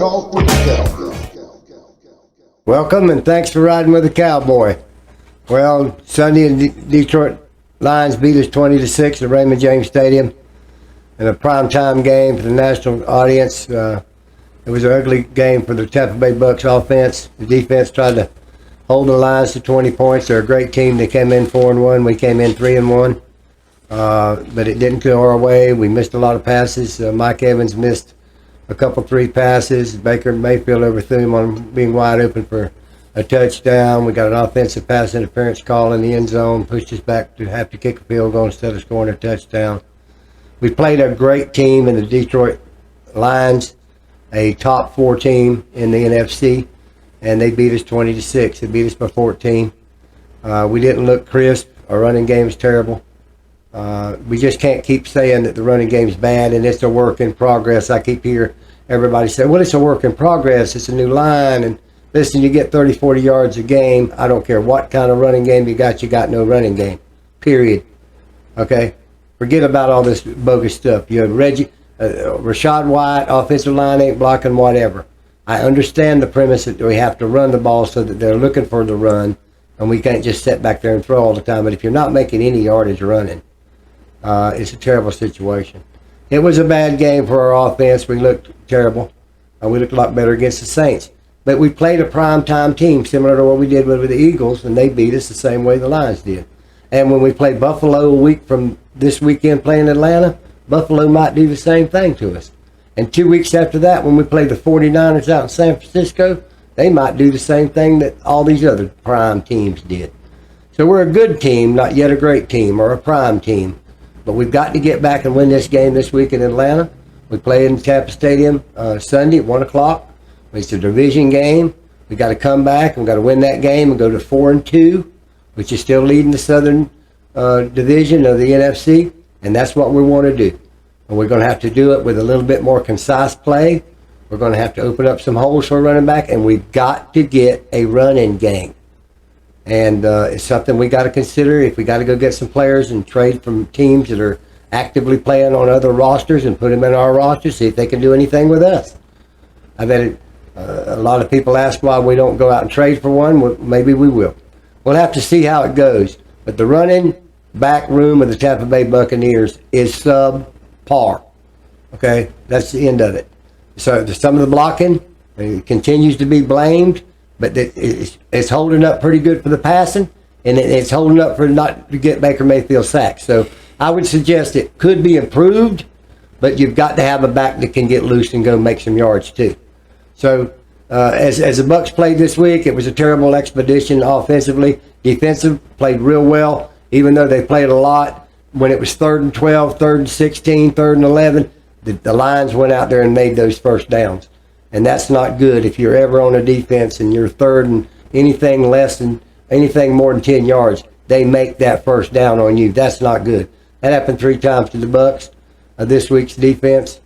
Talk with the Cowboy. Welcome and thanks for riding with the Cowboy. Well, Sunday in Detroit Lions beat us 20-6 at Raymond James Stadium in a primetime game for the national audience. It was an ugly game for the Tampa Bay Bucs offense. The defense tried to hold the Lions to 20 points. They're a great team. They came in 4-1. We came in 3-1. But it didn't go our way. We missed a lot of passes. Mike Evans missed a couple 3 passes. Baker Mayfield overthrew him on being wide open for a touchdown. We got an offensive pass interference call in the end zone, pushed us back to have to kick a field goal instead of scoring a touchdown. We played a great team in the Detroit Lions, a top 4 team in the NFC, and they beat us 20-6. They beat us by 14. We didn't look crisp. Our running game is terrible. We just can't keep saying that the running game is bad and it's a work in progress. I keep hearing everybody say, well, it's a work in progress. It's a new line. And listen, you get 30, 40 yards a game. I don't care what kind of running game you got no running game, period. Okay? Forget about all this bogus stuff. You have Rashad White, offensive line ain't blocking, whatever. I understand the premise that we have to run the ball so that they're looking for the run, and we can't just sit back there and throw all the time. But if you're not making any yardage running, it's a terrible situation. It was a bad game for our offense. We looked terrible. We looked a lot better against the Saints. But we played a primetime team, similar to what we did with the Eagles, and they beat us the same way the Lions did. And when we play Buffalo a week from this weekend playing Atlanta, Buffalo might do the same thing to us. And 2 weeks after that, when we play the 49ers out in San Francisco, they might do the same thing that all these other prime teams did. So we're a good team, not yet a great team or a prime team. But we've got to get back and win this game this week in Atlanta. We play in Tampa Stadium Sunday at 1 o'clock. It's a division game. We've got to come back and we've got to win that game and go to 4-2, which is still leading the Southern Division of the NFC. And that's what we want to do. And we're going to have to do it with a little bit more concise play. We're going to have to open up some holes for a running back, and we've got to get a running game. And it's something we got to consider. If we got to go get some players and trade from teams that are actively playing on other rosters and put them in our roster, see if they can do anything with us. I bet a lot of people ask why we don't go out and trade for one. Well, maybe we will. We'll have to see how it goes. But the running back room of the Tampa Bay Buccaneers is subpar. Okay? That's the end of it. So some of the blocking continues to be blamed, but it's holding up pretty good for the passing, and it's holding up for not to get Baker Mayfield sacked. So I would suggest it could be improved, but you've got to have a back that can get loose and go make some yards too. So as the Bucs played this week, it was a terrible expedition offensively. Defensive played real well, even though they played a lot. When it was 3rd and 12, 3rd and 16, 3rd and 11, the Lions went out there and made those first downs. And that's not good. If you're ever on a defense and you're 3rd and anything more than 10 yards, they make that first down on you. That's not good. That happened 3 times to the Bucs. This week's defense,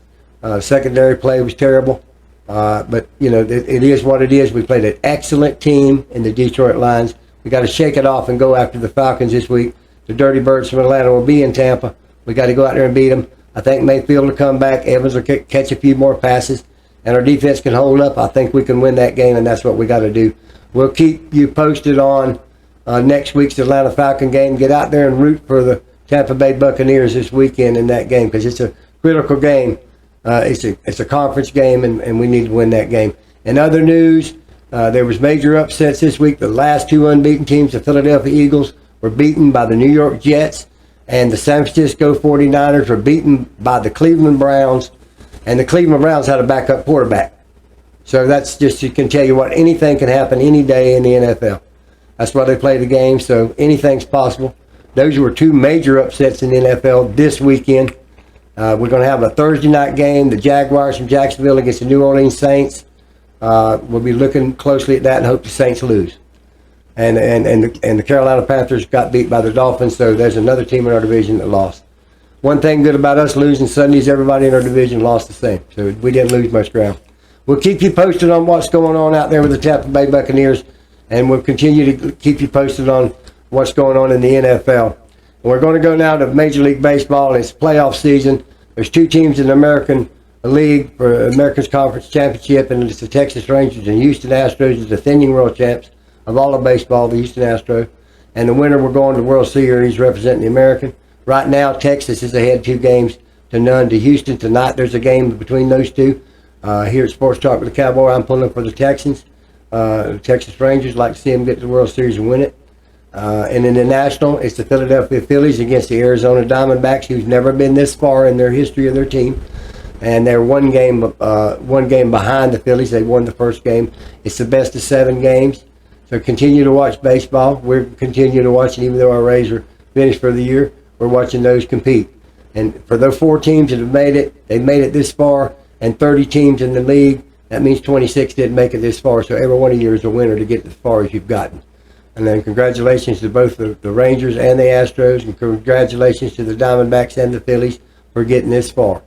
secondary play was terrible. But, you know, it is what it is. We played an excellent team in the Detroit Lions. We got to shake it off and go after the Falcons this week. The Dirty Birds from Atlanta will be in Tampa. We got to go out there and beat them. I think Mayfield will come back. Evans will catch a few more passes. And our defense can hold up. I think we can win that game, and that's what we got to do. We'll keep you posted on next week's Atlanta Falcon game. Get out there and root for the Tampa Bay Buccaneers this weekend in that game, because it's a critical game. It's a conference game, and we need to win that game. In other news, there was major upsets this week. The last 2 unbeaten teams, the Philadelphia Eagles, were beaten by the New York Jets, and the San Francisco 49ers were beaten by the Cleveland Browns, and the Cleveland Browns had a backup quarterback. So that's just, you can tell you what, anything can happen any day in the NFL. That's why they play the game, so anything's possible. Those were 2 major upsets in the NFL this weekend. We're going to have a Thursday night game, the Jaguars from Jacksonville against the New Orleans Saints. We'll be looking closely at that and hope the Saints lose. And the Carolina Panthers got beat by the Dolphins, so there's another team in our division that lost. One thing good about us losing Sundays, everybody in our division lost the same, so we didn't lose much ground. We'll keep you posted on what's going on out there with the Tampa Bay Buccaneers, and we'll continue to keep you posted on what's going on in the NFL. And we're going to go now to Major League Baseball. It's playoff season. There's 2 teams in the American league for America's Conference Championship, and it's the Texas Rangers and Houston Astros, is the defending world champs of all of baseball, the Houston Astros. And the winner will go on to the World Series representing the American. Right now, Texas is ahead 2-0 to Houston. Tonight, there's a game between those two. Here at Sports Talk with the Cowboy, I'm pulling for the Texans. The Texas Rangers, like to see them get to the World Series and win it. And in the National, it's the Philadelphia Phillies against the Arizona Diamondbacks, who's never been this far in their history of their team. And they're one game behind the Phillies. They won the first game. It's the best of 7 games. So continue to watch baseball. We're continuing to watch it, even though our Rays are finished for the year. We're watching those compete. And for those 4 teams that have made it, they've made it this far, and 30 teams in the league, that means 26 didn't make it this far. So every one of you is a winner to get as far as you've gotten. And then congratulations to both the Rangers and the Astros, and congratulations to the Diamondbacks and the Phillies for getting this far.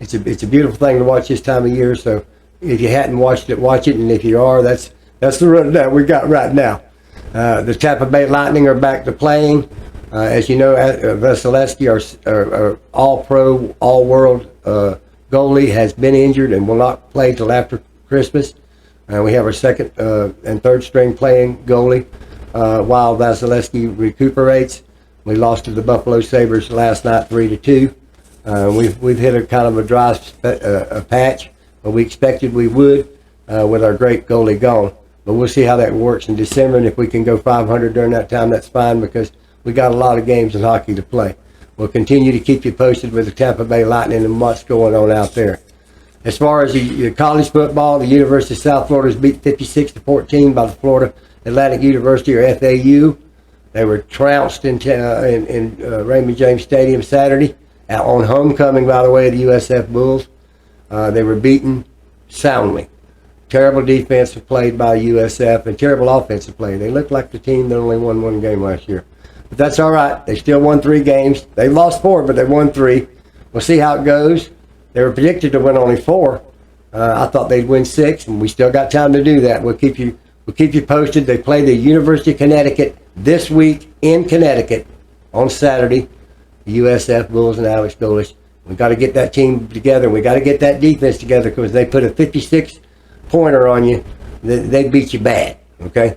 It's a beautiful thing to watch this time of year. So if you hadn't watched it, watch it. And if you are, that's the rundown we got right now. The Tampa Bay Lightning are back to playing. As you know, Vasilevsky, our all-pro, all-world goalie, has been injured and will not play till after Christmas. We have our second and third string playing goalie while Vasilevsky recuperates. We lost to the Buffalo Sabres last night 3-2. We've hit a kind of a dry patch, but we expected we would with our great goalie gone. But we'll see how that works in December, and if we can go 500 during that time, that's fine, because we got a lot of games in hockey to play. We'll continue to keep you posted with the Tampa Bay Lightning and what's going on out there. As far as the college football, the University of South Florida was beat 56-14 by the Florida Atlantic University, or FAU. They were trounced in Raymond James Stadium Saturday. On homecoming, by the way, the USF Bulls. They were beaten soundly. Terrible defensive play by USF and terrible offensive play. They looked like the team that only won 1 game last year. But that's all right. They still won 3 games. They lost 4, but they won 3. We'll see how it goes. They were predicted to win only 4. I thought they'd win 6, and we still got time to do that. We'll keep you posted. They play the University of Connecticut this week in Connecticut on Saturday. The USF Bulls and Alex Golesh. We got to get that team together. We got to get that defense together, because they put a 56-pointer on you. They beat you bad. Okay,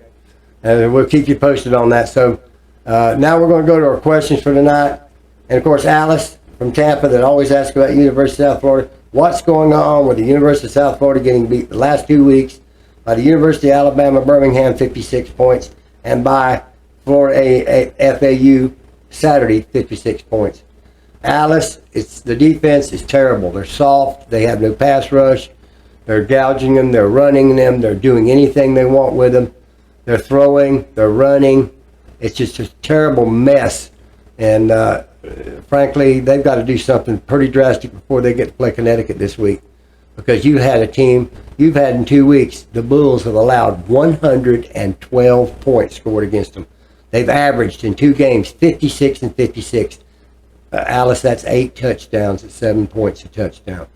and we'll keep you posted on that. So now we're going to go to our questions for tonight. And of course, Alice from Tampa that always asks about University of South Florida. What's going on with the University of South Florida getting beat the last 2 weeks by the University of Alabama, Birmingham, 56 points, and by Florida FAU Saturday, 56 points. Alice, the defense is terrible. They're soft. They have no pass rush. They're gouging them. They're running them. They're doing anything they want with them. They're throwing. They're running. It's just a terrible mess. And frankly, they've got to do something pretty drastic before they get to play Connecticut this week. Because you had a team, you've had in 2 weeks, the Bulls have allowed 112 points scored against them. They've averaged in 2 games 56 and 56. Alice, that's 8 touchdowns at 7 points a touchdown.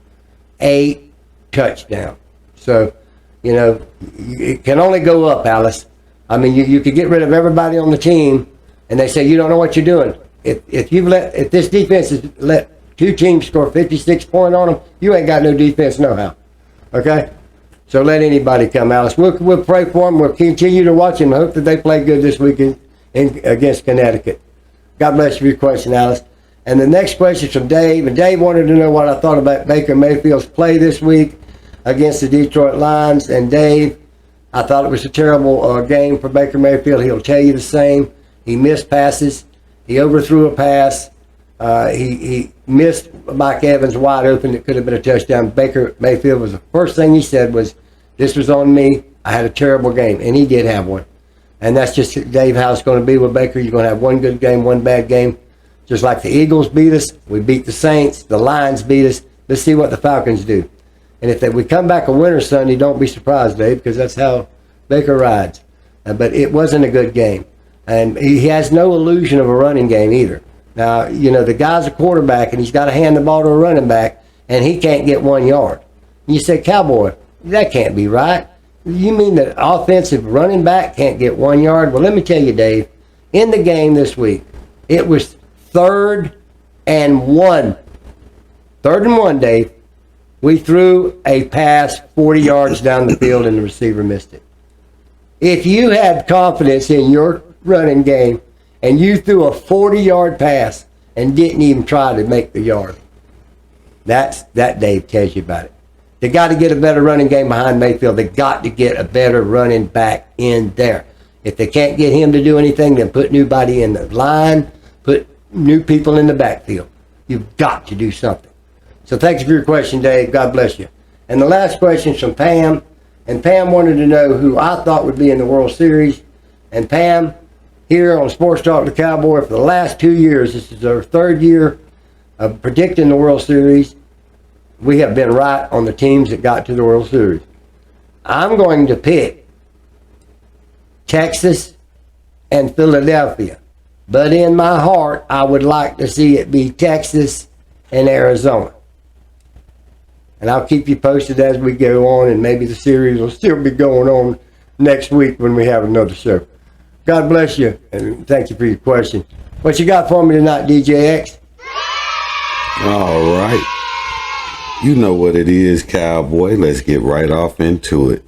8 touchdowns. So, you know, it can only go up, Alice. I mean, you could get rid of everybody on the team, and they say you don't know what you're doing. If this defense has let 2 teams score 56 points on them, you ain't got no defense no how. Okay? So let anybody come, Alice. We'll pray for them. We'll continue to watch them. I hope that they play good this weekend against Connecticut. God bless you for your question, Alice. And the next question is from Dave. And Dave wanted to know what I thought about Baker Mayfield's play this week against the Detroit Lions. And Dave, I thought it was a terrible game for Baker Mayfield. He'll tell you the same. He missed passes. He overthrew a pass. He missed Mike Evans wide open. It could have been a touchdown. Baker Mayfield was the first thing he said was, "This was on me. I had a terrible game." And he did have one. And that's just, Dave, how it's going to be with Baker. You're going to have one good game, one bad game. Just like the Eagles beat us, we beat the Saints, the Lions beat us. Let's see what the Falcons do. And if we come back a winner Sunday, don't be surprised, Dave, because that's how Baker rides. But it wasn't a good game. And he has no illusion of a running game either. Now, you know, the guy's a quarterback, and he's got to hand the ball to a running back, and he can't get 1 yard. And you say, Cowboy, that can't be right. You mean the offensive running back can't get 1 yard? Well, let me tell you, Dave, in the game this week, it was 3rd and 1. 3rd and 1, Dave. We threw a pass 40 yards down the field and the receiver missed it. If you had confidence in your running game and you threw a 40-yard pass and didn't even try to make the yard, that Dave tells you about it. They got to get a better running game behind Mayfield. They got to get a better running back in there. If they can't get him to do anything, then put nobody in the line, put new people in the backfield. You've got to do something. So thank you for your question, Dave. God bless you. And the last question is from Pam. And Pam wanted to know who I thought would be in the World Series. And Pam, here on Sports Talk the Cowboy, for the last 2 years, this is our third year of predicting the World Series. We have been right on the teams that got to the World Series. I'm going to pick Texas and Philadelphia. But in my heart, I would like to see it be Texas and Arizona. And I'll keep you posted as we go on, and maybe the series will still be going on next week when we have another show. God bless you, and thank you for your question. What you got for me tonight, DJX? All right. You know what it is, Cowboy. Let's get right off into it.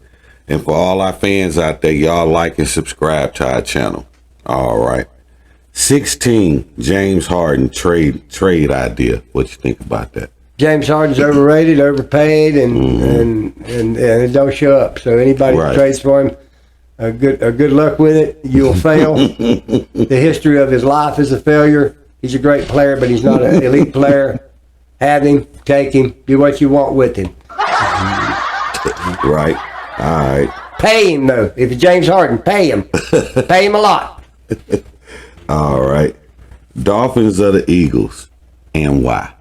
And for all our fans out there, y'all like and subscribe to our channel. All right. 16, James Harden trade idea. What you think about that? James Harden's overrated, overpaid, and it don't show up. So anybody who trades for him, good luck with it. You'll fail. The history of his life is a failure. He's a great player, but he's not an elite player. Have him, take him, do what you want with him. Right. All right. Pay him though. If it's James Harden, pay him. Pay him a lot. All right. Dolphins or the Eagles, and why?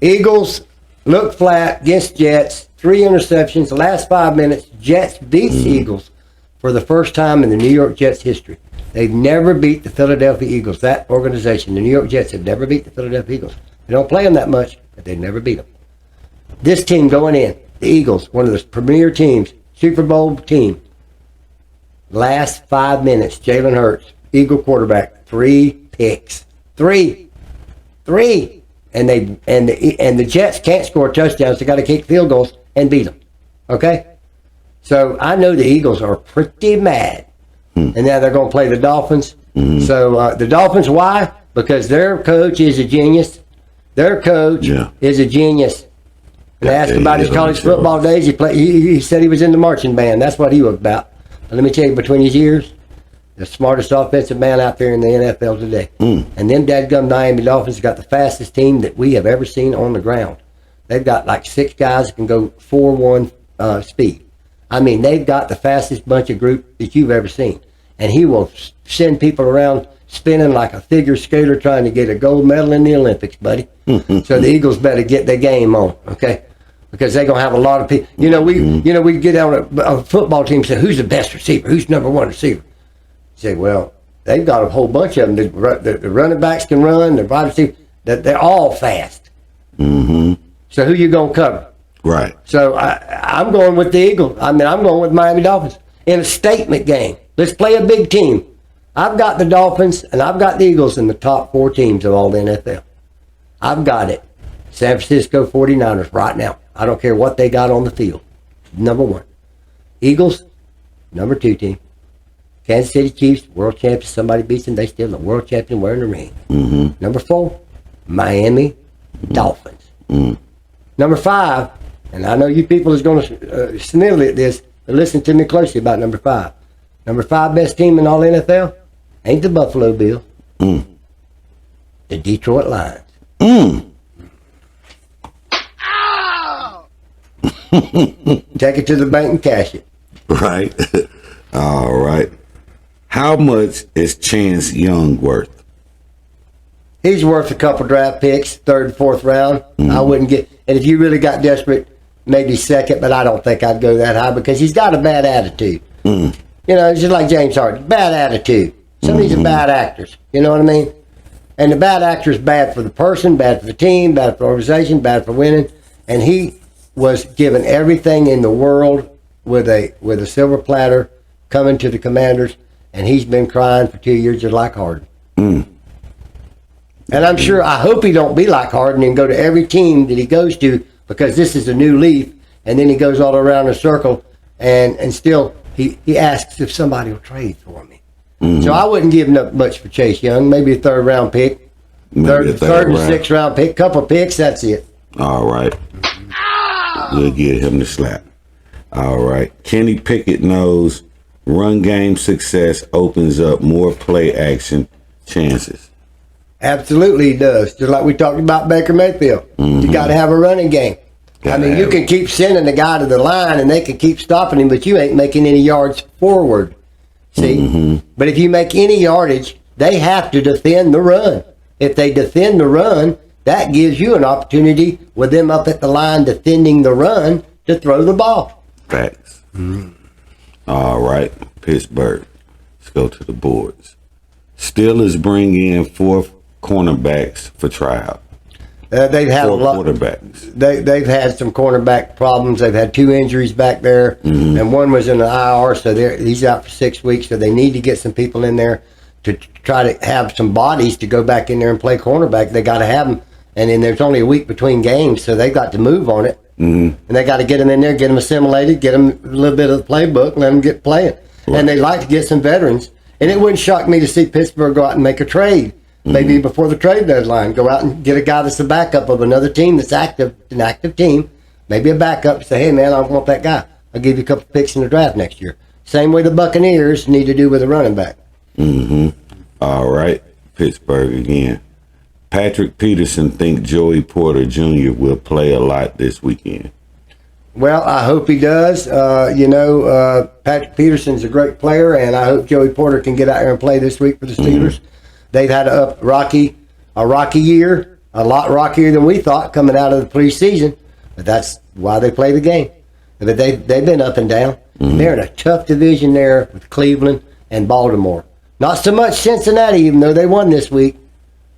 Eagles look flat against Jets. 3 interceptions. The last 5 minutes, Jets beats Eagles for the first time in the New York Jets history. They've never beat the Philadelphia Eagles. That organization, the New York Jets, have never beat the Philadelphia Eagles. They don't play them that much, but they never beat them. This team going in, the Eagles, one of the premier teams, Super Bowl team. Last 5 minutes, Jalen Hurts, Eagle quarterback, 3 picks. Three. And the Jets can't score touchdowns. They got to kick field goals and beat them. Okay? So I know the Eagles are pretty mad. And now they're going to play the Dolphins. So the Dolphins, why? Because their coach is a genius. Their coach is a genius. And asked about his college football days. He said he was in the marching band. That's what he was about. But let me tell you, between his ears, the smartest offensive man out there in the NFL today. And them dadgum Miami Dolphins got the fastest team that we have ever seen on the ground. They've got like 6 guys that can go 4-1 speed. I mean, they've got the fastest bunch of group that you've ever seen. And he will send people around spinning like a figure skater trying to get a gold medal in the Olympics, buddy. So the Eagles better get their game on, okay? Because they're going to have a lot of people. We get on a football team and say, who's the best receiver? Who's number 1 receiver? Say, well, they've got a whole bunch of them. The running backs can run. The wide receivers, they're all fast. So who you going to cover? Right. So I'm going with the Eagles. I'm going with Miami Dolphins in a statement game. Let's play a big team. I've got the Dolphins and I've got the Eagles in the top 4 teams of all the NFL. I've got it. San Francisco 49ers right now. I don't care what they got on the field. Number 1. Eagles, number 2 team. Kansas City Chiefs, world champions. Somebody beats them, they still the world champion wearing the ring. Number 4, Miami Dolphins. Number 5, and I know you people is going to snivel at this, but listen to me closely about number 5. Number 5 best team in all NFL ain't the Buffalo Bills. The Detroit Lions. Take it to the bank and cash it. Right. All right. How much is Chance Young worth? He's worth a couple draft picks, 3rd and 4th round. I wouldn't get, and if you really got desperate, maybe 2nd, but I don't think I'd go that high because he's got a bad attitude. It's just like James Harden, bad attitude. Some of these are bad actors. You know what I mean? And the bad actor is bad for the person, bad for the team, bad for the organization, bad for winning. And he was given everything in the world with a silver platter coming to the Commanders, and he's been crying for 2 years just like Harden. And I'm sure, I hope he don't be like Harden and go to every team that he goes to because this is a new leaf. And then he goes all around in a circle, and still he asks if somebody will trade for me. Mm-hmm. So I wouldn't give him up much for Chase Young. Maybe a third-round pick, third and sixth-round pick, couple picks. That's it. All right. We'll give him the slap. All right. Kenny Pickett knows run game success opens up more play action chances. Absolutely, he does. Just like we talked about Baker Mayfield. Mm-hmm. You got to have a running game. You can keep sending the guy to the line and they can keep stopping him, but you ain't making any yards forward. See? Mm-hmm. But if you make any yardage, they have to defend the run. If they defend the run, that gives you an opportunity with them up at the line defending the run to throw the ball. Facts. Mm-hmm. All right, Pittsburgh. Let's go to the boards. Steelers bring in 4 cornerbacks for tryout. They've had 4 a lot. Quarterbacks. They've had some cornerback problems. They've had 2 injuries back there, mm-hmm. and one was in the IR, so he's out for 6 weeks. So they need to get some people in there to try to have some bodies to go back in there and play cornerback. They got to have them, and then there's only a week between games, so they've got to move on it. Mm-hmm. And they got to get them in there, get them assimilated, get them a little bit of the playbook, and let them get playing. Right. And they like to get some veterans. And it wouldn't shock me to see Pittsburgh go out and make a trade. Maybe before the trade deadline, go out and get a guy that's a backup of another team that's active, an active team, maybe a backup, say, hey, man, I want that guy. I'll give you a couple picks in the draft next year. Same way the Buccaneers need to do with a running back. Mm-hmm. All right, Pittsburgh again. Patrick Peterson think Joey Porter Jr. will play a lot this weekend. Well, I hope he does. Patrick Peterson's a great player, and I hope Joey Porter can get out here and play this week for the Steelers. Mm-hmm. They've had a rocky year, a lot rockier than we thought coming out of the preseason. But that's why they play the game. But they've been up and down. Mm-hmm. They're in a tough division there with Cleveland and Baltimore. Not so much Cincinnati, even though they won this week.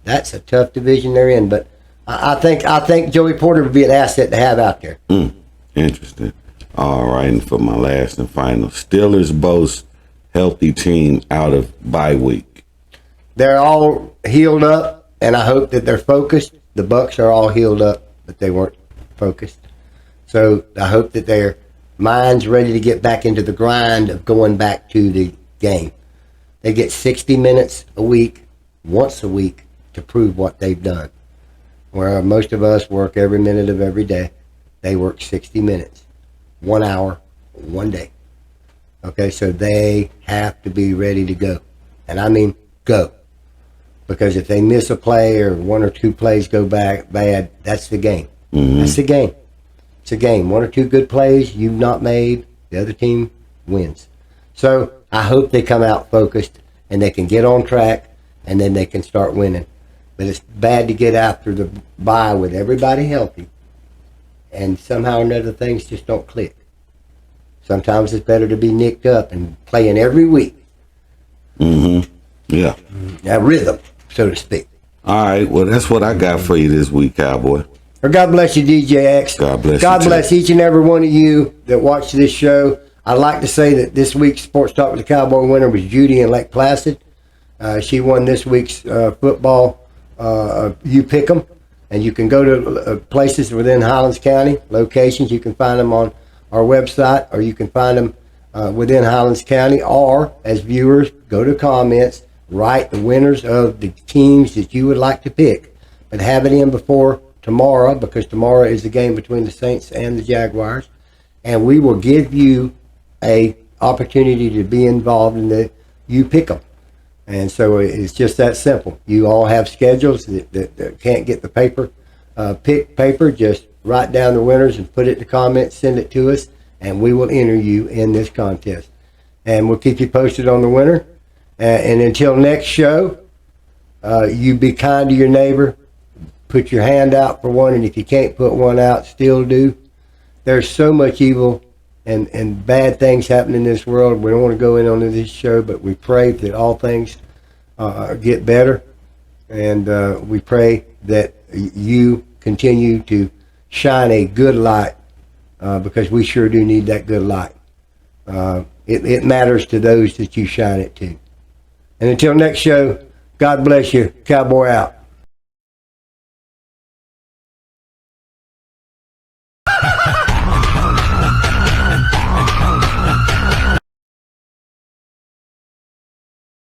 That's a tough division they're in. But I think Joey Porter would be an asset to have out there. Interesting. All right, and for my last and final, Steelers boast healthy team out of bye week. They're all healed up, and I hope that they're focused. The Bucs are all healed up, but they weren't focused. So I hope that their mind's ready to get back into the grind of going back to the game. They get 60 minutes a week, once a week, to prove what they've done. Where most of us work every minute of every day, they work 60 minutes, 1 hour, 1 day. Okay, so they have to be ready to go. And I mean go. Because if they miss a play or 1 or 2 plays go back bad, that's the game. Mm-hmm. That's the game. It's a game. 1 or 2 good plays you've not made, the other team wins. So I hope they come out focused and they can get on track and then they can start winning. But it's bad to get after the bye with everybody healthy and somehow or another things just don't click. Sometimes it's better to be nicked up and playing every week. Mm-hmm. Yeah. That rhythm, so to speak. All right. Well, that's what I got for you this week, Cowboy. Well, God bless you, DJX. God bless you. God bless each and every one of you that watch this show. I'd like to say that this week's Sports Talk with the Cowboy winner was Judy in Lake Placid. She won this week's football. You pick 'em, and you can go to places within Highlands County, locations. You can find them on our website, or you can find them within Highlands County, or as viewers, go to comments, write the winners of the teams that you would like to pick, but have it in before tomorrow, because tomorrow is the game between the Saints and the Jaguars, and we will give you a opportunity to be involved in the you pick 'em. And so it's just that simple. You all have schedules that can't get the pick paper. Just write down the winners and put it in the comments, send it to us, and we will enter you in this contest. And we'll keep you posted on the winner. And until next show, you be kind to your neighbor. Put your hand out for one, and if you can't put one out, still do. There's so much evil and bad things happen in this world. We don't want to go in on this show, but we pray that all things get better. And we pray that you continue to shine a good light, because we sure do need that good light. It matters to those that you shine it to. And until next show, God bless you. Cowboy out.